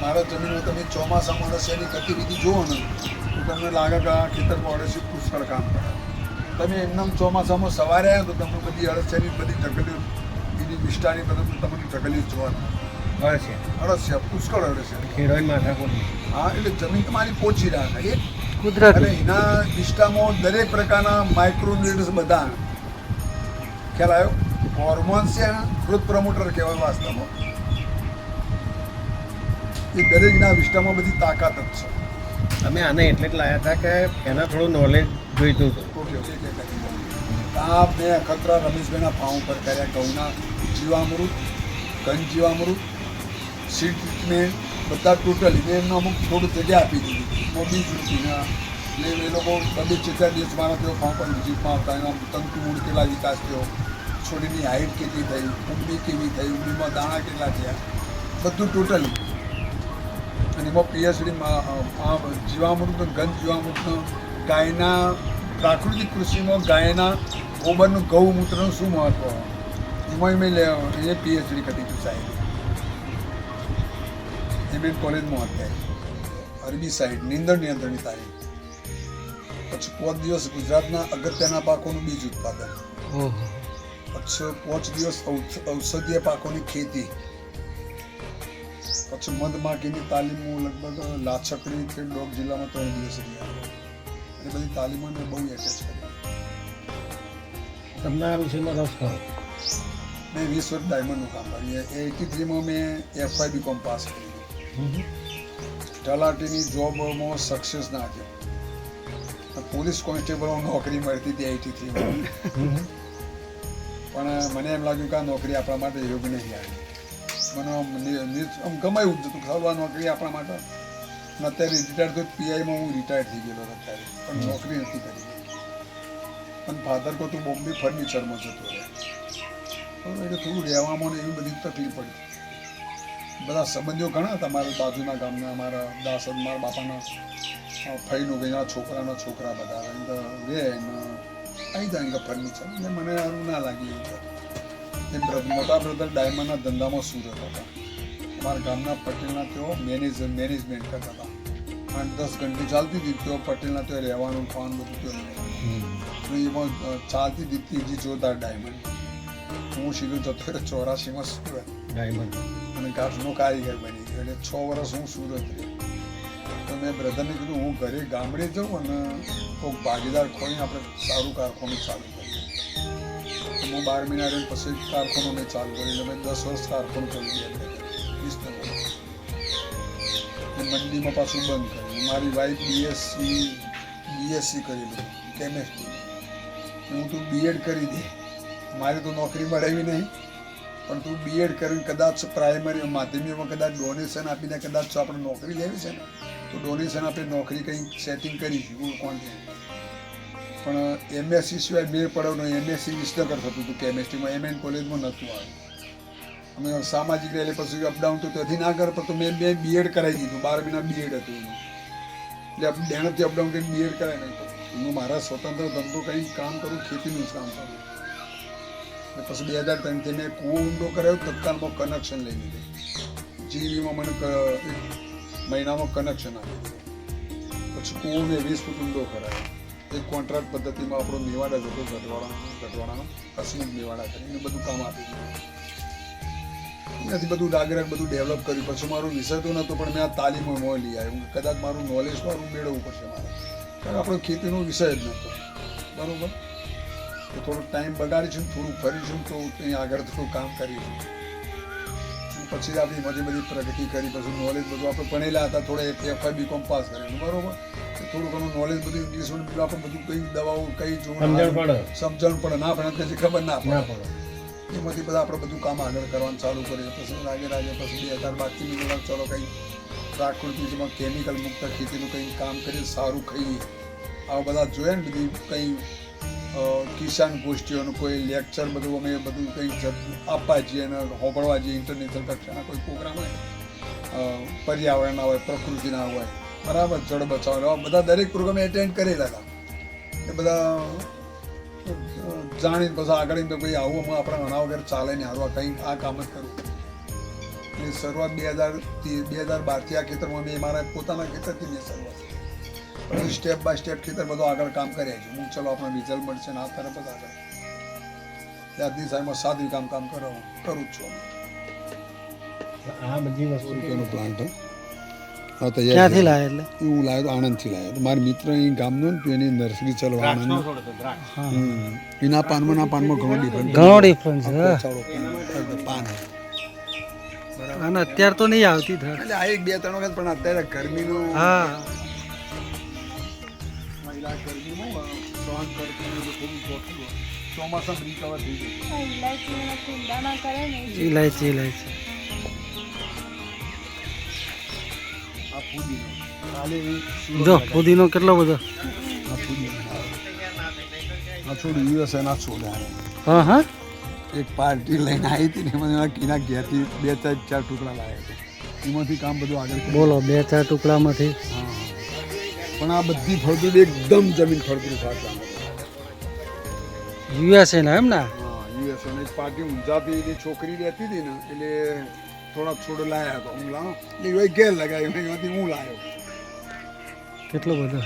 મારા જમીનમાં તમે ચોમાસામાં અળસિયાની ગતિવિધિ જુઓ ને તો તમને લાગે કે આ ખેતરમાં અળસિયું પુષ્કળ કામ કરે. તમે એમનામ ચોમાસામાં સવારે આવ્યા તો તમને બધી અળસિયાની બધી ઢગલીઓ બીજી વિસ્તારની બધું તમને ઢગલીઓ જોવા અળસિયા પુષ્કળ અળસિયા. હા, એટલે જમીન તમારી પોચી રાખે એ કુદરત અને એના વિસ્તારમાં દરેક પ્રકારના માઇક્રોન્યુટ્રિયન્ટ્સ બધા ખ્યાલ આવ્યો. હોર્મોન્સ છે ગ્રોથ પ્રમોટર કહેવાય વાસ્તવમાં. એ દરેકના વિસ્તારમાં બધી તાકાત જ છે. અમે આને એટલે જ લાવ્યા હતા કે એના થોડું નોલેજ જોઈતું હતું. ઓકે ઓકે આ મેં અખતરા રમેશભાઈના ફાર્મ ઉપર કર્યા. ઘઉંના જીવામૃત, ઘન જીવામૃત, સીડ ટ્રીટમેન્ટ બધા ટોટલી મેં એમને અમુક થોડું જગ્યા આપી દીધી મોટી રૂપીને. એટલે એ લોકો 2-4 દિવસ મારા તેઓ ફાર્મ પર વિઝિટમાં આવતા. એના તંતુ મૂળ કેટલા વિકાસ થયો, છોડીની હાઇટ કેટલી થઈ, ઊંડી કેવી થઈ, ઊંડીમાં દાણા કેટલા થયા, બધું ટોટલી. અને એમાં પીએચડીમાં આ જીવામૃત, ઘન જીવામૃતનો ગાયના પ્રાકૃતિક કૃષિમાં ગાયના ગોબરનું ગૌમૂત્રનું શું મહત્વ એમાં મેં એ પીએચડી કરી હતું સાહેબ. એમએન કોલેજમાં અત્યારે અરબી સાઈડ નીંદર નિયંત્રણની તારીખ. પછી 5 દિવસ ગુજરાતના અગત્યના પાકોનું બીજ ઉત્પાદન, પછી 5 દિવસ ઔષધીય પાકોની ખેતી, પછી મધમાખીની તાલીમ હું લગભગ લાછકડીથી ડોગ જિલ્લામાં 3 દિવસ રહ્યા. એ બધી તાલીમોને બહુ એટેચ કરી. તમને આ વિષયમાં રસ ખરો? મેં 20 વર્ષ ડાયમંડનું કામ કર્યું. 83માં મેં FY.BCom પાસ કર્યું. તલાટીની જોબમાં સક્સેસ ના થયો. પોલીસ કોન્સ્ટેબલમાં નોકરી મળતી હતી 83માં. પણ મને એમ લાગ્યું કે આ નોકરી આપણા માટે યોગ્ય નહીં આવી. મને આમ ગમાયું જ હતું ખબર આ નોકરી આપણા માટે. અને અત્યારે રિટાયર થયો પીઆઈમાં હું રિટાયર થઈ ગયેલો અત્યારે, પણ નોકરી નથી કરી. પણ ફાધર કહું તું બોમ્બે ફર્નિચરમાં જતો રહે. એટલે થોડું રહેવામાં એવી બધી તકલીફ પડી. બધા સંબંધીઓ ઘણા હતા મારા બાજુના ગામના, મારા દાસદ, મારા બાપાના ફઈનું ગયેલા છોકરાના છોકરા બધા રહે ને આવી જાય કે ફર્નિચર. એટલે મને સારું ના લાગ્યું. એ મોટા બ્રધર ડાયમંડના ધંધામાં સુરત હતા. અમારા ગામના પટેલના તેઓ મેનેજમેન્ટ કરતા હતા. 8-10 ઘંટી ચાલતી હતી તેઓ પટેલના તેઓ રહેવાનું ખાવાનું બધું તેઓ એમાં ચાલતી હતી ત્રીજી જોરદાર ડાયમંડ. હું સીધો જતો રહ્યો 84માં સુરત ડાયમંડ અને ઘાસનો કારીગર બની ગયો. એટલે 6 વર્ષ હું સુરત રહ્યો. તો મેં બ્રધરને કીધું હું ઘરે ગામડે જાઉં અને કોઈક ભાગીદાર ખોઈને આપણે સારું કારખાનું ચાલુ કરીએ. હું 12 મહિના રહીને પછી કારખાનું મેં ચાલુ કર્યું. એટલે મેં 10 વર્ષ કારખાનું ચાલુ કર્યું. મંડીમાં પાછું બંધ કર્યું. મારી વાઈફ બીએસસી કરેલું કેમેસ્ટ્રી. હું તું બીએડ કરી દે, મારે તો નોકરી મળેવી નહીં, પણ તું બીએડ કરીને કદાચ પ્રાઇમરી માધ્યમિકમાં કદાચ ડોનેશન આપીને કદાચ આપણે નોકરી લેવી છે ને તો ડોનેશન આપણે નોકરી કંઈ સેટિંગ કરીશું કોણ. પણ એમએસસી સિવાય મેળ પડવાનો. એમએસસી વિસનગર થતું હતું કેમેસ્ટ્રીમાં, એમએન કોલેજમાં નહોતું આવ્યું. અમે સામાજિક રેલી પછી અપડાઉન તો ત્યાંથી ના કર તો મેં બીએડ કરાવી દીધું. 12 મહિના બીએડ હતું એનું. એટલે બેણથી અપડાઉન કરીને બીએડ કરાવી નાખ્યું. હું મારા સ્વતંત્ર ધંધો કંઈ કામ કરું, ખેતીનું જ કામ કરું. પછી 2003થી મેં કૂવો ઊંડો કરાવ્યો. તત્કાલમાં કનેક્શન લઈ લીધું. જીવીમાં મને મહિનામાં કનેક્શન આપી દીધું. પછી કૂવો મેં 20 ફૂટ ઊંડો કરાવ્યો. એક કોન્ટ્રાક્ટ પદ્ધતિમાં આપણો મેવાડા જતો ગઢવાડાનો કસમુખ મેવાડા કરીને બધું કામ આપી દીધું. એનાથી બધું ડાગરાગ બધું ડેવલપ કર્યું. પછી મારું વિષય તો નહોતો પણ મેં આ તાલીમમાં લઈ આવ્યું. કદાચ મારું નોલેજ મારું મેળવવું પડશે મારે, કારણ આપણો ખેતીનો વિષય જ નહોતો. બરાબર. તો થોડોક ટાઈમ બગાડીશું, થોડું ફરીશું તો ત્યાં આગળ થોડું કામ કરીશું. પછી આપણી બધી પ્રગતિ કરી. પછી નોલેજ બધું આપણે ભણેલા હતા. થોડા FY.BCom પાસ કરેલું. બરાબર. થોડું ઘણું નોલેજ બધું ઇંગ્લિશમાં આપણે બધું કઈ દવાઓ કઈ સમજણ પડે ના પડે પછી ખબર ના પડે. એમાંથી બધા આપણે બધું કામ આગળ કરવાનું ચાલુ કરીએ. પછી લાગે પછી 2022 ચાલો કંઈ પ્રાકૃતિકમાં કેમિકલ મુક્ત ખેતીનું કંઈ કામ કરીએ, સારું ખાઈએ. આવા બધા જોયા ને બધી કંઈ કિસાન ગોષ્ઠીઓનું કોઈ લેક્ચર બધું અમે બધું કંઈ આપવા જઈએ અને હોંભળવા જઈએ. ઇન્ટરનેશનલ કક્ષાના કોઈ પ્રોગ્રામ હોય, પર્યાવરણના હોય, પ્રકૃતિના હોય, બરાબર, જળ બચાવ, બધા દરેક પ્રોગ્રામ એટેન્ડ કરેલા હતા. એ બધા જાણીને પછી આગળ તો ભાઈ આવું આપણા ઘણા વગર ચાલે ને હારવા કંઈ આ કામ જ કરવું. એ એની શરૂઆત 2012થી આ ખેતરમાં મેં મારા પોતાના ખેતરથી મેં શરૂઆત પછી સ્ટેપ બાય સ્ટેપ ખેતર બધું આગળ કામ કર્યા છે હું ચલો આપણે રિઝલ્ટ મળશે ને આ તરફ જ આગળ ત્યારથી સાહેબમાં 7 વીઘામાં કામ કરું જ છું આ બધી વસ્તુ પ્લાન્ટ ક્યાંથી લાવે એટલે હું લાવ્યો તો આણંદથી લાવ્યો તો મારા મિત્ર અહીં ગામનો ને તો એની નર્સરી ચલો આણંદ એના પાનમાં ઘણો ડિફરન્સ પાન અને અત્યારે તો નહીં આવતી ધર એટલે આ 1-2-3 વખત પણ અત્યારે ગરમીનું હા મહિલા ગરમીનું સહન કરતી હોય તો થોડું ચોખ્ખું હોય ચોમાસામાં રિકવર થઈ જાય ઇલાયચી આ ફૂદીનો કાલે જો પુદીનો કેટલો બધો આ ફૂદીનો આ છોડ યુએસ ના છોડ હા હા એક પાર્ટી લઈને આવી હતી ને મને કીના ઘેરથી 2-4 ટુકડા લાવ્યા હતા એમાંથી કામ બધું આગળ કર્યું. બોલો 2-4 ટુકડામાંથી હા પણ આ બધી ફળદ્રુપ એકદમ જમીન ફળદ્રુપ હતા યુએસએ ના એમ ને હા યુએસ અને પાર્ટી ઊંઝાથી એની છોકરી રહેતી હતી ને એટલે થોડાક છોડ લાયા હતો હું લાવો એટલે એ ઘેર લગાવ્યો એમાંથી હું લાવ્યો કેટલો બધો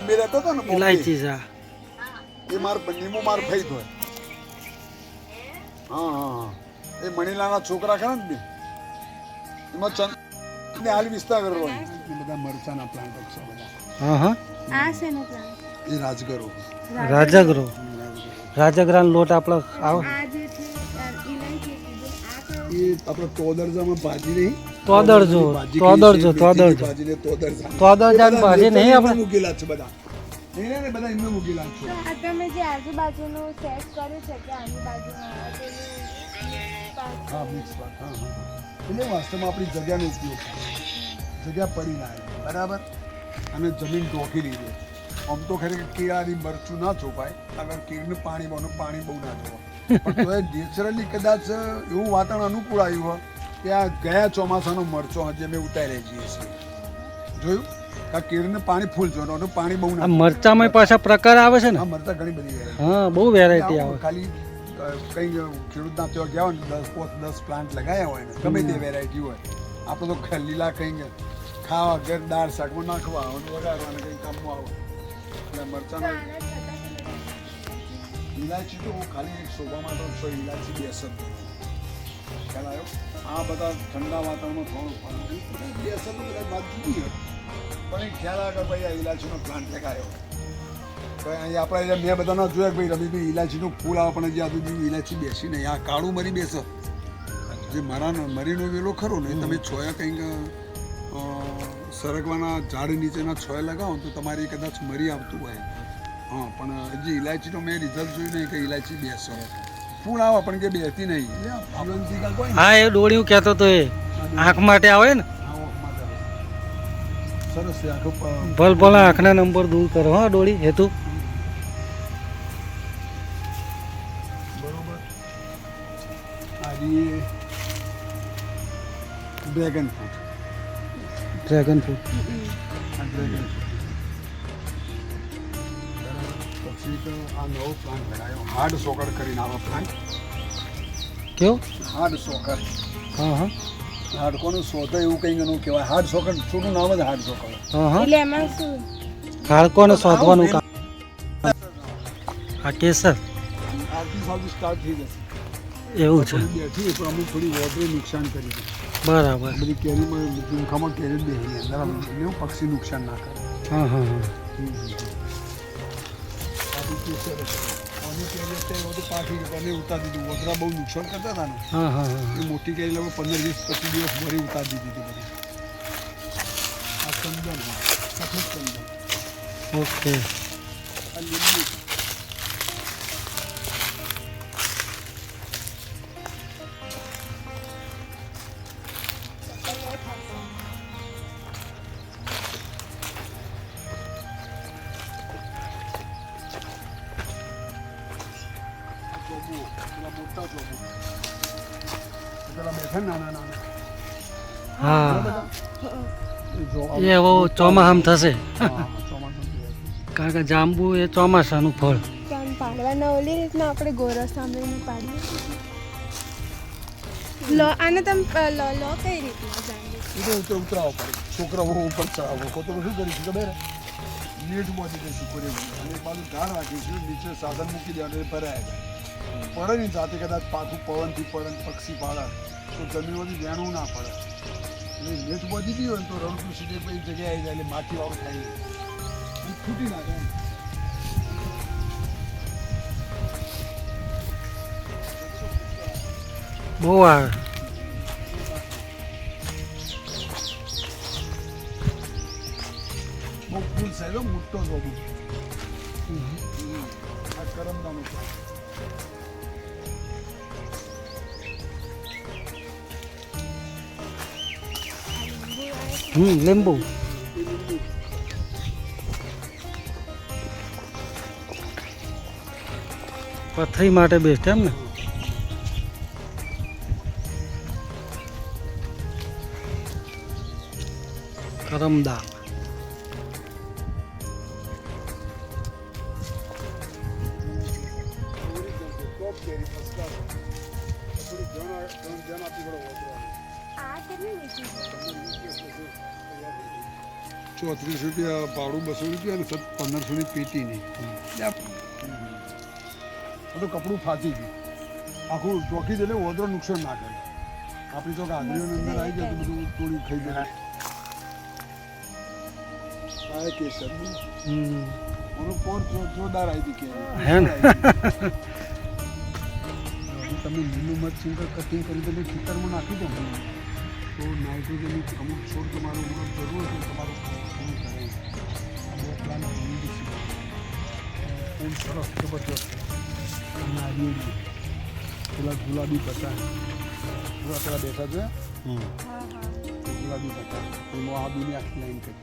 મેં રહેતો હતો ને બોમ્બે, ઇલાયચી છે એ માર બંનેમાં માર ફઈ થયો હા એ મણીલાના છોકરા ખરા ને બે એમાં ચંદ ને હાલ વિસ્તાર કરવો એ બધા મરચાના પ્લાન્ટ છે બધા હા હા આ શેનો પ્લાન્ટ એ રાજગરો રાજગરાનો લોટ આપણો આવે આ જે છે ઇલાયચી કીધું આ કયો એ આપણે તોદરજામાં ભાજી નહીં તોદરજો ભાજી તોદરજો કરી છે, તોદરજો મેથીની ભાજીને તોદરજા તોદરજાની ભાજી નહીં આપણે મૂકેલા છે બધા નહીં બધા એમને મૂકેલા છે આ તમે જે આજુબાજુનું સેટ કર્યું છે કે આની બાજુમાં હા મિક્સ વાત હા એટલે વાસ્તવમાં આપણી જગ્યાનો ઉપયોગ થાય જગ્યા પડી ના રહે બરાબર અને જમીન ઢોકી લીધી આમ તો ખરેખર કેળાની મરચું ના ચોપાય અગર કેળનું પાણી બહુ ના જોવા પણ તો એ નેચરલી કદાચ એવું વાતાવરણ અનુકૂળ આવ્યું હોય કે આ ગયા ચોમાસાનો મરચો હજી અમે ઉતારી જઈએ છીએ જોયું આ કેળનું પાણી ફૂલ જો એનું પાણી બહુ આ ના મરચામાં પાછા પ્રકાર આવે છે ને આ મરચા ઘણી બધી variety. હા બહુ વેરાયટી આવે ખાલી કંઈ ખેડૂતના ત્યાં ગયા હોય ને 10 પ્લાન્ટ લગાવ્યા હોય ને ગમે તે વેરાયટી હોય આપણે તો લીલા કંઈ ખાવા ઘર દાળ શાકમાં નાખવા આવે વગાડવાને કંઈ કામમાં આવે એટલે મરચાના ઇલાયચી તો ખાલી એક શોભા માટે છો ઇલાયચી બેસન ખ્યાલ આવ્યો આ બધા ઠંડા વાતાવરણમાં થોડું બેસન બધા વાત જુદી હોય પણ એ ખ્યાલ આવે કે ભાઈ આ ઇલાયચીનો પ્લાન્ટ લગાવ્યો અહીંયા આપણે મેં બધાના જોયા કે ભાઈ રમીભાઈ ઇલાયચીનું ફૂલ આવે પણ હજી આ સુધી ઇલાયચી બેસી નહીં આ કાળું મરી બેસે જે મરીનો વેલો ખરો ને એ તમે છોયા કંઈક સરગવાના ઝાડ નીચેના છોયા લગાવો તો તમારી કદાચ મરી આવતું હોય હા પણ હજી ઇલાયચીનો મેં રિઝલ્ટ જોયું નહીં કે ઇલાયચી બેસે ફૂલ આવે પણ કે બેસતી નહીં હા એ ડોળિયું કહેતો તો એ આંખ માટે આવે ને સરસ છે આખો ભલભલા આંખના નંબર દૂર કરો હા ડોળી હેતુ બરોબર આજે ડ્રેગન ફ્રૂટ ડ્રેગન ફ્રૂટ પછી તો આ નવો પ્લાન્ટ લગાવ્યો હાર્ડ સોકર કરીને આવો પ્લાન્ટ કેવો હાર્ડ સોકર હા હા હાડકોનું શોધો એવું કંઈક એનું કહેવાય હાર્ડ સોકર છોટું નામ જ હાર્ડ સોકર હા હા એટલે એમાં શું હાડકોને શોધવાનું કામ આ કેસર આવતી સાલથી સ્ટાર્ટ થઈ જશે એવું છે બેઠી પણ અમુક થોડી વોટરે નુકસાન કરી દે બરાબર બધી કેરીમાં ઝુમખામાં કેરી જ બેસી અંદર એને પક્ષી નુકસાન ના કરે હા હા હા પાકી અમે ઉતારી દીધું વોતરા બહુ નુકસાન કરતા હતા ને હા હા હા એ મોટી કેરી લોકો 15-20-25 દિવસ ભરી ઉતારી દીધી બધી આ ચંદન સફેદ ચંદન ઓકે આ લીંબુ હા એ હવે ચોમાસામાં થશે કારણ કે જાંબુ એ ચોમાસાનું ફળ. પણ પાડવાના ઓલી રીતના આપણે ગોરસ સાંભળીને પાડીએ લો આને તમે લો કઈ રીતના જાણવી એ તો ઉતરાવો પડે છોકરાઓ ઉપર ચડાવો તો શું કરીશું ખબર નેટ માંથી જઈશું કરે અને એક બાજુ ધાર રાખીશું નીચે સાધન મૂકી દેવાનું એ ભરાય જાય પડે ને જાતે કદાચ પાછું પવનથી પડે પક્ષી પાડે તો જમીનમાંથી વેણવું ના પડે એટલે નેટ બધી બી હોય ને તો રણકું સીધે કોઈ જગ્યાએ આવી જાય એટલે માટીવાળું થાય અને ફૂટી ના જાય બહુ આવે. બહુ ફૂલ સાહેબ મોટો જ બધું આ કરમદાનો છે લીંબુ પથરી માટે બેસ્ટ એમ ને. કરમદા આ કેટલી લીધી 34 રૂપિયા ભાડું 200 રૂપિયા અને 1500ની પેટીની બધું કપડું ફાટી ગયું આખું ચોકી એટલે ઓદરો નુકસાન ના કરે આપણી તો ગાંધીઓની અંદર આવી જાય તો બધું તોડી ખાઈ જાય આ કેસર મને પોર જોરદાર આવી હતી હે ને. તમે લીલું મરચું કટિંગ કરી તમે ખેતરમાં નાખી દો તો નાઇટ્રોજનની અમુક છોડ તમારું જરૂર હોય તો તમારું ફૂલ કરે પ્લાન ફૂલ સરસ જબરજસ્ત નારિયેળી પેલા ગુલાબી પત્તા પૂરા પેલા બેઠા છે ગુલાબી પત્તા એમાં આ બીની આખી લાઈન કરી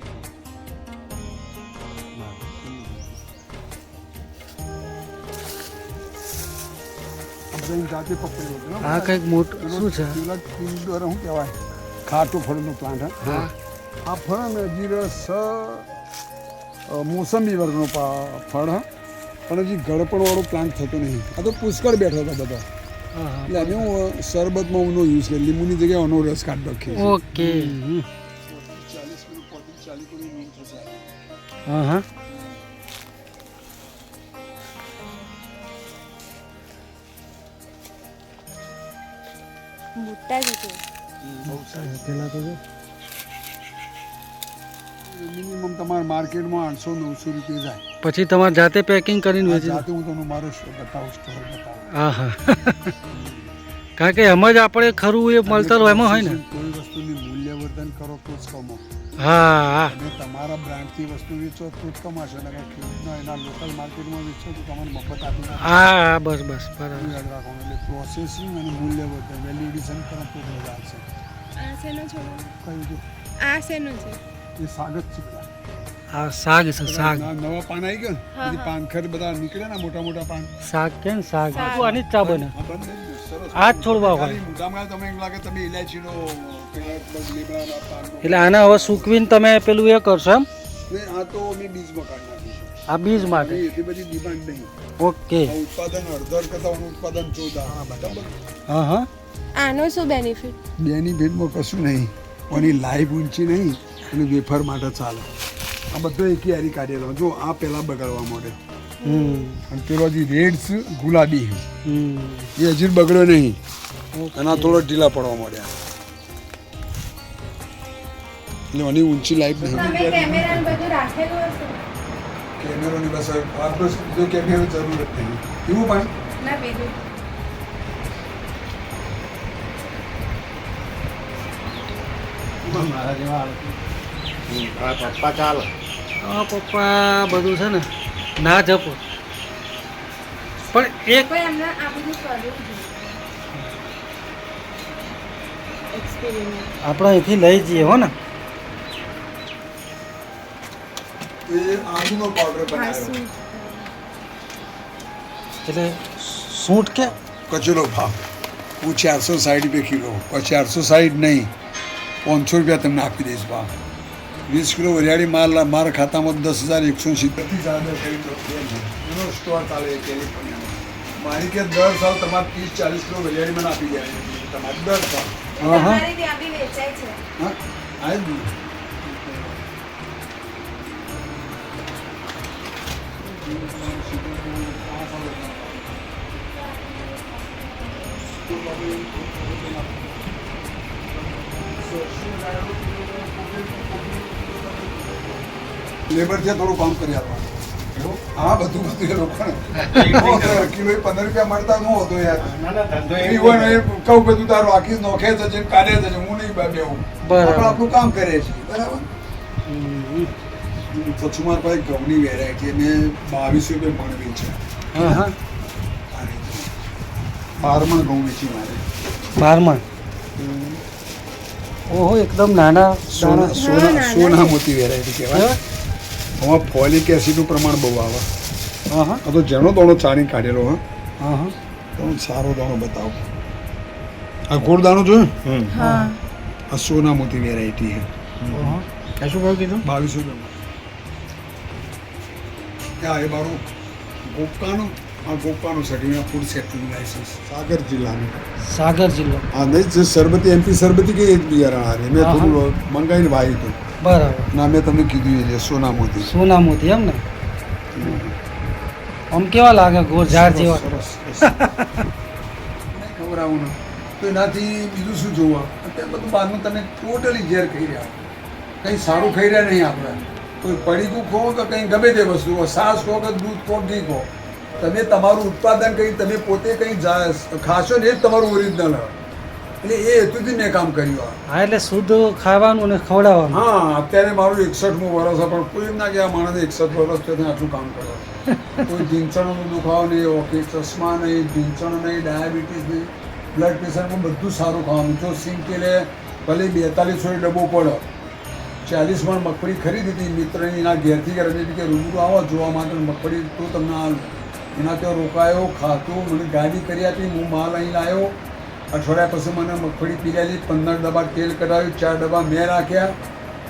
જાતે પકડ્યો આ કંઈક મોટું શું છે? પેલા શું કહેવાય ખાટું ફળનો પ્લાન્ટ હા આ ફળ ને જીરસ મોસંબી વર્ગનો ફળ હા પણ હજી ગળપણવાળો પ્લાન્ટ થતો નહીં આ તો પુષ્કળ બેઠો હતો બધા એટલે અમે હું શરબતમાં ઊનો યુઝ કરી લીંબુની જગ્યાએ ઊનો રસ કાઢી નાખીએ ઓકે. 40 કિલો થશે હા હા મોટા જ હતું બહુ સારું પેલા તો જો મિનિમમ તમારા માર્કેટમાં 800-900 રૂપિયા જાય પછી તમારે જાતે પેકિંગ કરીને વેચી દો. જાતે હું તમને મારો બતાવું સ્ટોર બતાવું હા હા કારણ કે એમ જ આપણે ખરું એ મળતર એમાં હોય ને. કોઈ વસ્તુની મૂલ્યવર્ધન કરો તો જ કમો હા હા અને તમારા બ્રાન્ડથી વસ્તુ વેચો તો જ કમાશો અને ખેડૂતનો એના લોકલ માર્કેટમાં વેચો તો તમારે મફત આપી હા હા બસ બસ બરાબર. યાદ રાખવાનું એટલે પ્રોસેસિંગ અને મૂલ્યવર્ધન વેલ્યુ એડિશન કરો તો જ મજા આવશે આ શેનો છે કયું છે આ શેનો છે એ શાક જ છે આ શાક છે શાક. નવા પાન આવી ગયા ને બધી પાનખર બધા નીકળે ને મોટા મોટા પાન શાક કે ને શાક આની જ ચા બને. આ બંને સરસ આ જ છોડવા હોય. મોટામાં તમે એમ લાગે તમે ઇલાયચીનો લીમડાના પાનનો એટલે આને હવે સૂકવીને તમે પેલું એ કરશો એમ. આ તો અમે બીજમાં કાઢી નાખીશું આ બીજ માટે. એટલી બધી ડિમાન્ડ નહીં ઓકે. આ ઉત્પાદન અડધર કરતા ઉત્પાદન 14 બરાબર હા હા આનો શું બેનિફિટ બેનિફિટમાં કશું નહીં એની લાઈફ ઊંચી નહીં અને વેફર માટે ચાલે આ બધો એકી હારી કાઢેલો જો આ પહેલાં બગાડવા માંડે અને પેલો હજી રેડ્સ ગુલાબી એ હજી બગડ્યો નહીં એના થોડો ઢીલા પડવા માંડ્યા એટલે એની ઊંચી લાઈફ નહીં કેમેરા બધું રાખેલું હશે કેમેરોની બસ આટલો બીજો કેમેરો જરૂર જ નહીં એવું પણ ના પેલું મારા જેવા પપ્પા ચાલો હા પપ્પા બધું છે ને ના જપો પણ એક કોઈ એમને આ બધું કરવું એક્સપેરિમેન્ટ આપણે અહીંથી લઈ જઈએ હો ને. એ આદુનો પાવડર બનાવ્યો એટલે સૂંઠ કે કચરો ભાવ હું 460 રૂપિયા કિલો 460 નહીં 500 રૂપિયા તમને આપી દઈશ ભાવ 20 કિલો વરિયાળી મારા ખાતામાં 10,170 ચાદર કરી દો એનો સ્ટોર ચાલે કેલિફોર્નિયામાં. મારી કે દર સાલ તમારે 30-40 કિલો વરિયાળી મને આપી જાય તમારે દર સાલ. હા હા અમારે ત્યાં બી વેચાય છે. હા આ જ ને. લેબર છે થોડું કામ કરી આપવાનું. હા બધું એ લોકોને કિલો 15 રૂપિયા મળતા ન હતો યાર. ના ના ધંધો એ હોય ને એ કહું બધું તારું આખી નોખે છે જેમ કાઢે છે હું નહીં બેવું. બરાબર. આપણે આપણું કામ કરીએ છીએ બરાબર. પછી મારા પાસે ઘઉંની વેરાયટી મેં 22 રૂપિયા મણ વેચી. હા હા આ રીતે 12 મણ ઘઉં વેચી મારે. 12 માં ઓહો એકદમ નાના દાણા. સોના મોતી વેરાયટી કહેવાય. હા આમાં ફોલિક એસિડનું પ્રમાણ બહુ આવે. હા આ તો જેનો દાણો ચાણી કાઢેલો હા હા હા તમને સારો દાણો બતાવો. આ ગોળ દાણો જોયો હા આ સોના મોતી વેરાયટી છે. ઓહો. આ શું ભાવ કીધું? 22 રૂપિયા. ત્યાં એ મારું ગોપકાનું આ ગોપકાનું સર્ટિફિકેટ ફૂડ સેફ્ટીનું લાઇસન્સ સાગર જિલ્લાનું. સાગર જિલ્લો. આ નહીં જે સરબતી એમપી સરબતી કે એ જ બિયારણ હારે મેં હા, થોડું મંગાવીને વાવ્યું હતું. બરાબર. ના મેં તમને કીધું એ છે સોના મોતી. સોના મોતી એમ ને આમ કેવા લાગે ગોળ ઝાડ જેવા? સરસ સરસ. નહીં ખવડાવું ને તો એનાથી બીજું શું જોવા અત્યારે બધું બહારનું તમે ટોટલી ઝેર ખાઈ રહ્યા. કંઈ સારું ખાઈ રહ્યા નહીં આપણે. કોઈ પડીકું ખો કે કંઈ ગમે તે વસ્તુ છાશ ખો કે દૂધ ખો ઘી ખો તમે તમારું ઉત્પાદન કરી તમે પોતે કંઈ ખાશો ને એ જ તમારું ઓરિજિનલ એટલે એ હેતુથી મેં કામ કર્યું આ. હા એટલે શુદ્ધ ખાવાનું અને ખવડાવવાનું. હા અત્યારે મારું 61મું વર્ષ છે પણ કોઈ એમ ના કે આ માણસે 61 વર્ષ થયો આટલું કામ કરો. કોઈ ઢીંચણનો દુખાવો નહીં ઓકે ચશ્મા નહીં ઢીંચણ નહીં ડાયાબિટીસ નહીં બ્લડ પ્રેશર પણ બધું સારું ખાવાનું. જો સિંગ તેલે ભલે 4200 ડબ્બો પડો 40 મણ મગફળી ખરીદી હતી મિત્રની એના ઘેરથી કે રમેશજી કે રૂબરૂ આવો જોવા માટે મગફળી તો તમને આ એના ત્યાં રોકાયો ખાતું મને ગાડી કરી આપી હું માલ અહીં લાવ્યો. અઠવાડિયા પછી મને મગફળી પીરાલી 15 ડબ્બા તેલ કઢાવ્યું 4 ડબ્બા મેં રાખ્યા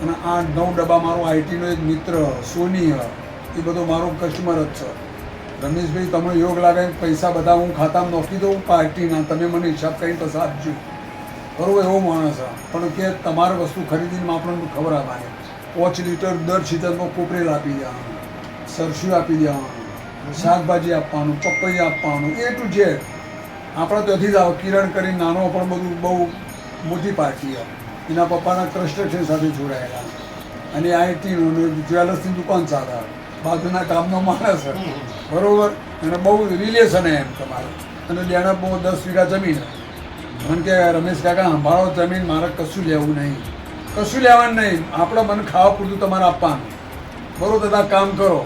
અને 8-9 ડબ્બા મારો આઈટીનો એક મિત્ર સોની એ બધો મારો કસ્ટમર જ છે. રમેશભાઈ તમને યોગ લાગે પૈસા બધા હું ખાતામાં નોખી દઉં પાર્ટીના તમે મને હિસાબ કરીને પછી આપજો બરોબર. એવો માણસ છે પણ કે તમારે વસ્તુ ખરીદીને આપણને ખબર આપવાની 5 લીટર દર સિઝનમાં કોપરેલ આપી દેવાનું સરસું આપી દેવાનું શાકભાજી આપવાનું પપૈયા આપવાનું એ ટુ ઝેડ. આપણે ત્યાંથી જ આવો કિરણ કરીને નાનો પણ બધું બહુ મોટી પાર્ટી આવે. એના પપ્પાના કન્સ્ટ્રક્શન સાથે જોડાયેલા અને આઈટીનું જ્વેલર્સની દુકાન સાથે બાજુના ગામનો માણસ બરોબર અને બહુ રિલેશન એમ તમારે અને લેણા બહુ 10 વીઘા જમીન. મને કે રમેશ કાકા સંભાળો જમીન મારે કશું લેવું નહીં કશું લેવાનું નહીં આપણે મને ખાવા પૂરતું તમારે આપવાનું બરોબર દાદા કામ કરો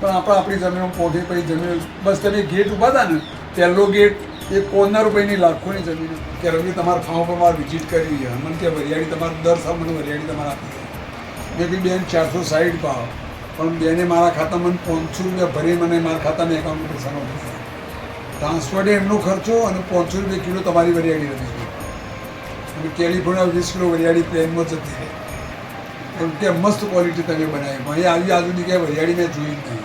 પણ આપણે આપણી જમીનો પોઠી પછી જમીન બસ તમે ગેટ ઊભા હતા ને પહેલો ગેટ એ કોના રૂપિયાની લાખોની જમીન કે રવિ તમારે ખાવા પર મારે વિઝિટ કરવી છે મને કે વરિયાળી તમારે દર સાલ મને વરિયાળી તમારે આપી દે. મેં કીધું બેન 460 ભાવ પણ બેને મારા ખાતામાં 500 રૂપિયા ભરી મને મારા ખાતામાં એકાઉન્ટ પૈસા નહોતો ટ્રાન્સફર એમનો ખર્ચો અને 500 રૂપિયા કિલો તમારી વરિયાળી હતી અને કેલિફોર્નિયા 20 કિલો વરિયાળી પ્લેનમાં જતી રહી. કે મસ્ત ક્વોલિટી તમે બનાવી અહીં આવી આજુની ક્યાંય વરિયાળી મેં જોઈ જ નહીં.